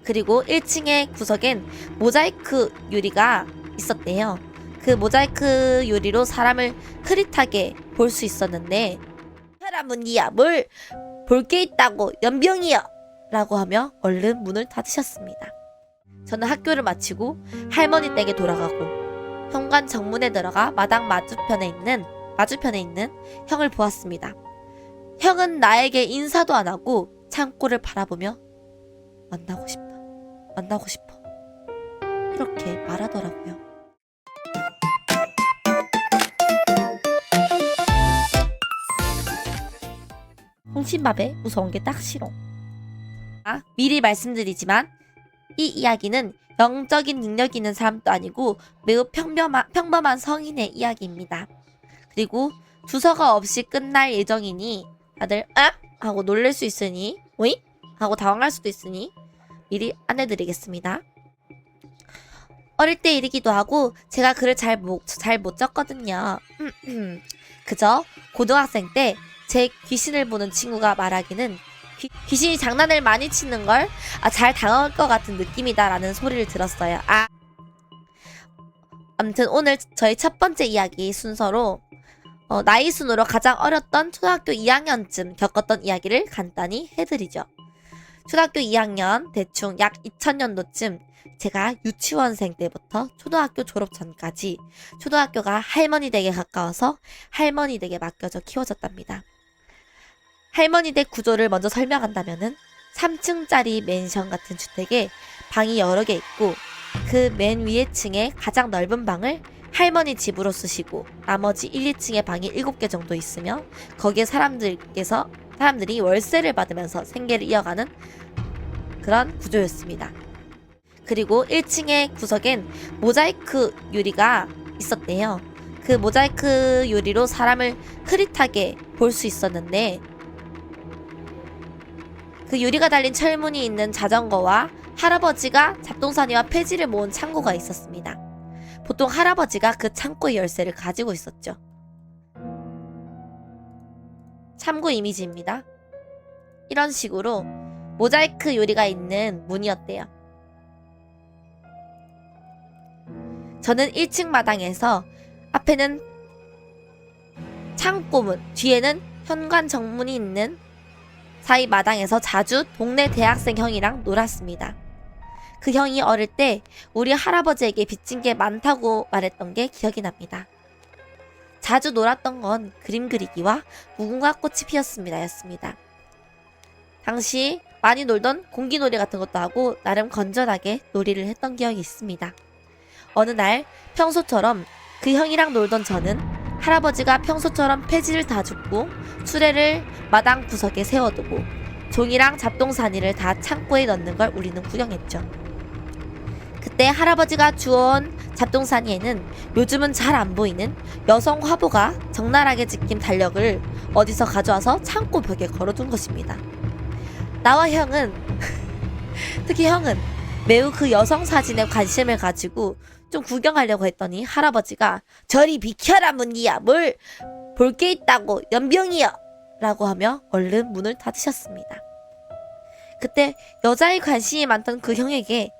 그리고 1층의 구석엔 모자이크 유리가 있었대요. 그 모자이크 유리로 사람을 흐릿하게 볼 수 있었는데 사람은이야 뭘 볼 게 있다고 연병이여 라고 하며 얼른 문을 닫으셨습니다. 저는 학교를 마치고 할머니 댁에 돌아가고 현관 정문에 들어가 마당 맞은편에 있는 형을 보았습니다. 형은 나에게 인사도 안 하고 창고를 바라보며 만나고 싶어 이렇게 말하더라고요. 홍신밥에 무서운 게 딱 싫어. 미리 말씀드리지만 이 이야기는 영적인 능력이 있는 사람도 아니고 매우 평범한 성인의 이야기입니다. 그리고 주서가 없이 끝날 예정이니 다들 아? 하고 놀랄 수 있으니 오이? 하고 당황할 수도 있으니 미리 안내드리겠습니다. 어릴 때 일이기도 하고 제가 글을 잘 못 썼거든요. 그저 고등학생 때 제 귀신을 보는 친구가 말하기는 귀신이 장난을 많이 치는 걸 잘 당할 것 같은 느낌이다 라는 소리를 들었어요. 아무튼 오늘 저희 첫 번째 이야기 순서로 나이 순으로 가장 어렸던 초등학교 2학년쯤 겪었던 이야기를 간단히 해드리죠. 초등학교 2학년 대충 약 2000년도쯤 제가 유치원생 때부터 초등학교 졸업 전까지 초등학교가 할머니 댁에 가까워서 할머니 댁에 맡겨져 키워졌답니다. 할머니 댁 구조를 먼저 설명한다면은 3층짜리 맨션 같은 주택에 방이 여러 개 있고 그 맨 위에 층에 가장 넓은 방을 할머니 집으로 쓰시고 나머지 1, 2층에 방이 7개 정도 있으며 거기에 사람들이 월세를 받으면서 생계를 이어가는 그런 구조였습니다. 그리고 1층의 구석엔 모자이크 유리가 있었대요. 그 모자이크 유리로 사람을 흐릿하게 볼 수 있었는데 그 유리가 달린 철문이 있는 자전거와 할아버지가 잡동사니와 폐지를 모은 창고가 있었습니다. 보통 할아버지가 그 창고의 열쇠를 가지고 있었죠. 참고 이미지입니다. 이런 식으로 모자이크 유리가 있는 문이었대요. 저는 1층 마당에서 앞에는 창고문, 뒤에는 현관 정문이 있는 사이 마당에서 자주 동네 대학생 형이랑 놀았습니다. 그 형이 어릴 때 우리 할아버지에게 빚진 게 많다고 말했던 게 기억이 납니다. 자주 놀았던 건 그림 그리기와 무궁화 꽃이 피었습니다 였습니다. 당시 많이 놀던 공기놀이 같은 것도 하고 나름 건전하게 놀이를 했던 기억이 있습니다. 어느 날 평소처럼 그 형이랑 놀던 저는 할아버지가 평소처럼 폐지를 다 줍고 수레를 마당 구석에 세워두고 종이랑 잡동사니를 다 창고에 넣는 걸 우리는 구경했죠. 그때 할아버지가 주워온 잡동사니에는 요즘은 잘 안 보이는 여성 화보가 적나라하게 찍힌 달력을 어디서 가져와서 창고 벽에 걸어둔 것입니다. 나와 형은 특히 형은 매우 그 여성 사진에 관심을 가지고 좀 구경하려고 했더니 할아버지가 저리 비켜라 문기야 뭘 볼 게 있다고 연병이여 라고 하며 얼른 문을 닫으셨습니다. 그때 여자의 관심이 많던 그 형에게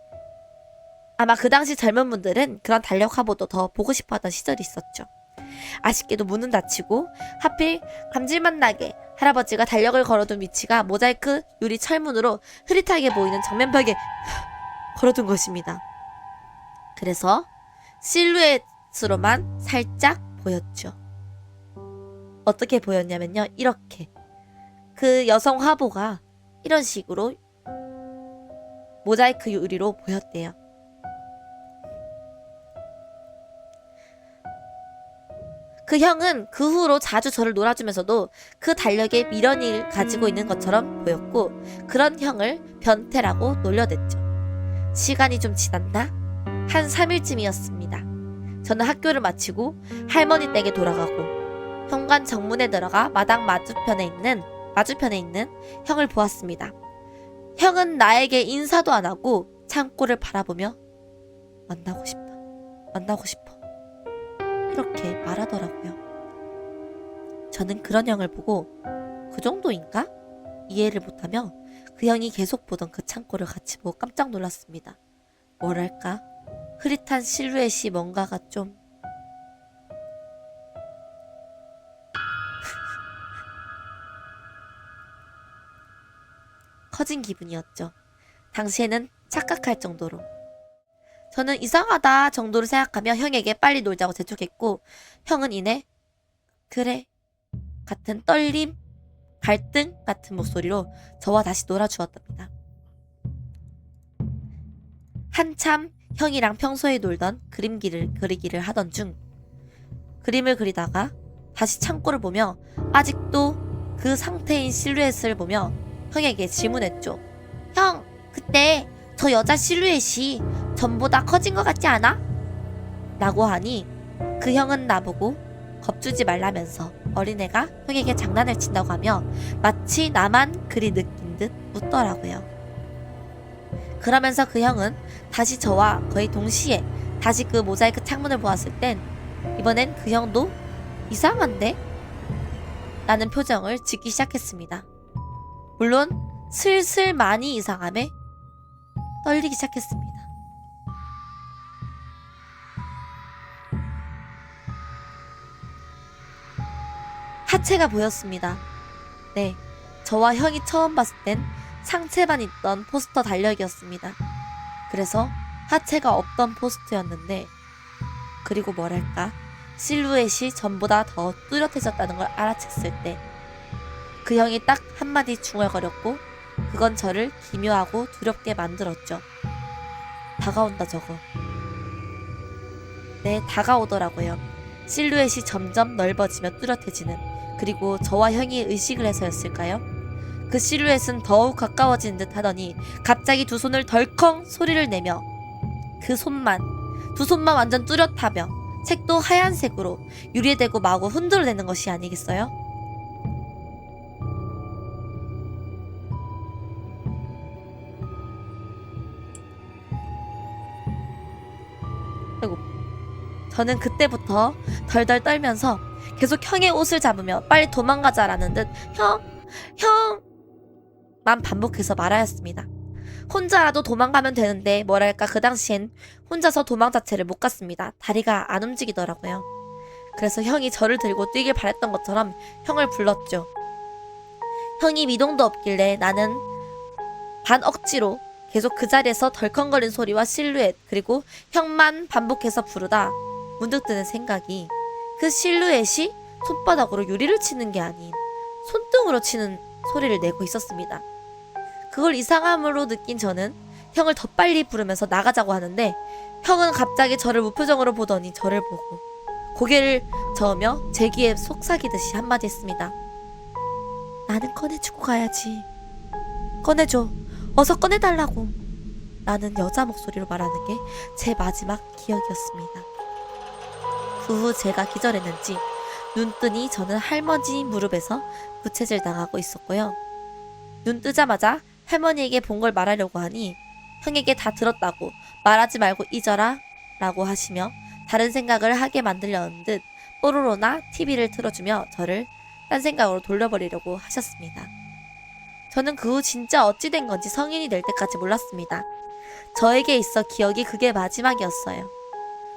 아마 그 당시 젊은 분들은 그런 달력 화보도 더 보고 싶어 하던 시절이 있었죠. 아쉽게도 문은 닫히고 하필 감질맛 나게 할아버지가 달력을 걸어둔 위치가 모자이크 유리 철문으로 흐릿하게 보이는 정면벽에 걸어둔 것입니다. 그래서 실루엣으로만 살짝 보였죠. 어떻게 보였냐면요. 이렇게 그 여성 화보가 이런 식으로 모자이크 유리로 보였대요. 그 형은 그 후로 자주 저를 놀아주면서도 그 달력에 미련을 가지고 있는 것처럼 보였고 그런 형을 변태라고 놀려댔죠. 시간이 좀 지났나? 한 3일쯤이었습니다. 저는 학교를 마치고 할머니 댁에 돌아가고 현관 정문에 들어가 마당 맞은편에 있는 형을 보았습니다. 형은 나에게 인사도 안 하고 창고를 바라보며 만나고 싶어 이렇게 말하더라고요. 저는 그런 형을 보고 그 정도인가? 이해를 못하며 그 형이 계속 보던 그 창고를 같이 보고 깜짝 놀랐습니다. 뭐랄까? 흐릿한 실루엣이 뭔가가 좀 커진 기분이었죠. 당시에는 착각할 정도로. 저는 이상하다 정도로 생각하며 형에게 빨리 놀자고 재촉했고 형은 이내 그래 같은 떨림, 갈등 같은 목소리로 저와 다시 놀아주었답니다. 한참 형이랑 평소에 놀던 그림기를 그리기를 하던 중 그림을 그리다가 다시 창고를 보며 아직도 그 상태인 실루엣을 보며 형에게 질문했죠. 형, 그때 저 여자 실루엣이 전보다 커진 것 같지 않아? 라고 하니 그 형은 나보고 겁주지 말라면서 어린애가 형에게 장난을 친다고 하며 마치 나만 그리 느낀 듯 웃더라고요. 그러면서 그 형은 다시 저와 거의 동시에 다시 그 모자이크 창문을 보았을 땐 이번엔 그 형도 이상한데? 라는 표정을 짓기 시작했습니다. 물론 슬슬 많이 이상함에 떨리기 시작했습니다. 하체가 보였습니다. 네, 저와 형이 처음 봤을 땐 상체만 있던 포스터 달력이었습니다. 그래서 하체가 없던 포스터였는데 그리고 뭐랄까 실루엣이 전보다 더 뚜렷해졌다는 걸 알아챘을 때 그 형이 딱 한마디 중얼거렸고 그건 저를 기묘하고 두렵게 만들었죠. 다가온다 저거. 네, 다가오더라고요. 실루엣이 점점 넓어지며 뚜렷해지는 그리고 저와 형이 의식을 해서였을까요? 그 실루엣은 더욱 가까워진 듯 하더니 갑자기 두 손을 덜컹 소리를 내며 그 손만 두 손만 완전 뚜렷하며 색도 하얀색으로 유리에 대고 마구 흔들어대는 것이 아니겠어요? 아이고. 저는 그때부터 덜덜 떨면서 계속 형의 옷을 잡으며 빨리 도망가자라는 듯 형만 반복해서 말하였습니다. 혼자라도 도망가면 되는데 뭐랄까 그 당시엔 혼자서 도망 자체를 못 갔습니다. 다리가 안 움직이더라고요. 그래서 형이 저를 들고 뛰길 바랬던 것처럼 형을 불렀죠. 형이 미동도 없길래 나는 반 억지로 계속 그 자리에서 덜컹거리는 소리와 실루엣 그리고 형만 반복해서 부르다 문득 드는 생각이 그 실루엣이 손바닥으로 유리를 치는 게 아닌 손등으로 치는 소리를 내고 있었습니다. 그걸 이상함으로 느낀 저는 형을 더 빨리 부르면서 나가자고 하는데 형은 갑자기 저를 무표정으로 보더니 저를 보고 고개를 저으며 제 귀에 속삭이듯이 한마디 했습니다. 나는 꺼내주고 가야지. 꺼내줘. 어서 꺼내달라고. 라는 여자 목소리로 말하는 게 제 마지막 기억이었습니다. 그 후 제가 기절했는지 눈 뜨니 저는 할머니 무릎에서 부채질 당하고 있었고요. 눈 뜨자마자 할머니에게 본 걸 말하려고 하니 형에게 다 들었다고 말하지 말고 잊어라 라고 하시며 다른 생각을 하게 만들려는 듯 뽀로로나 TV를 틀어주며 저를 딴 생각으로 돌려버리려고 하셨습니다. 저는 그 후 진짜 어찌 된 건지 성인이 될 때까지 몰랐습니다. 저에게 있어 기억이 그게 마지막이었어요.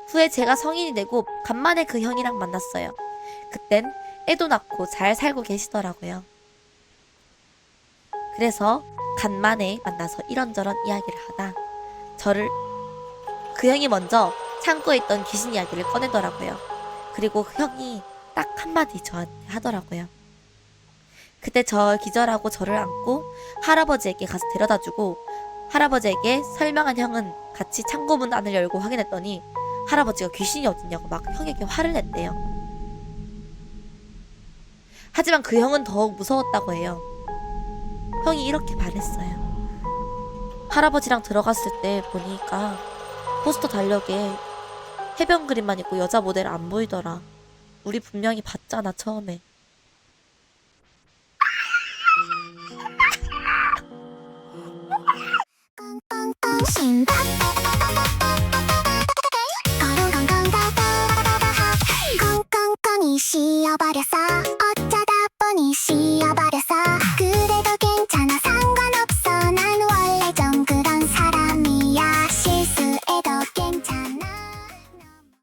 후에 제가 성인이 되고 간만에 그 형이랑 만났어요. 그땐 애도 낳고 잘 살고 계시더라고요. 그래서 간만에 만나서 이런저런 이야기를 하다 그 형이 먼저 창고에 있던 귀신 이야기를 꺼내더라고요. 그리고 그 형이 딱 한마디 저한테 하더라고요. 그때 저 기절하고 저를 안고 할아버지에게 가서 데려다주고 할아버지에게 설명한 형은 같이 창고문 안을 열고 확인했더니 할아버지가 귀신이 어딨냐고 막 형에게 화를 냈대요. 하지만 그 형은 더욱 무서웠다고 해요. 형이 이렇게 말했어요. 할아버지랑 들어갔을 때 보니까 포스터 달력에 해변 그림만 있고 여자 모델 안 보이더라. 우리 분명히 봤잖아 처음에. 꽁꽁꽁 씌어버렸어.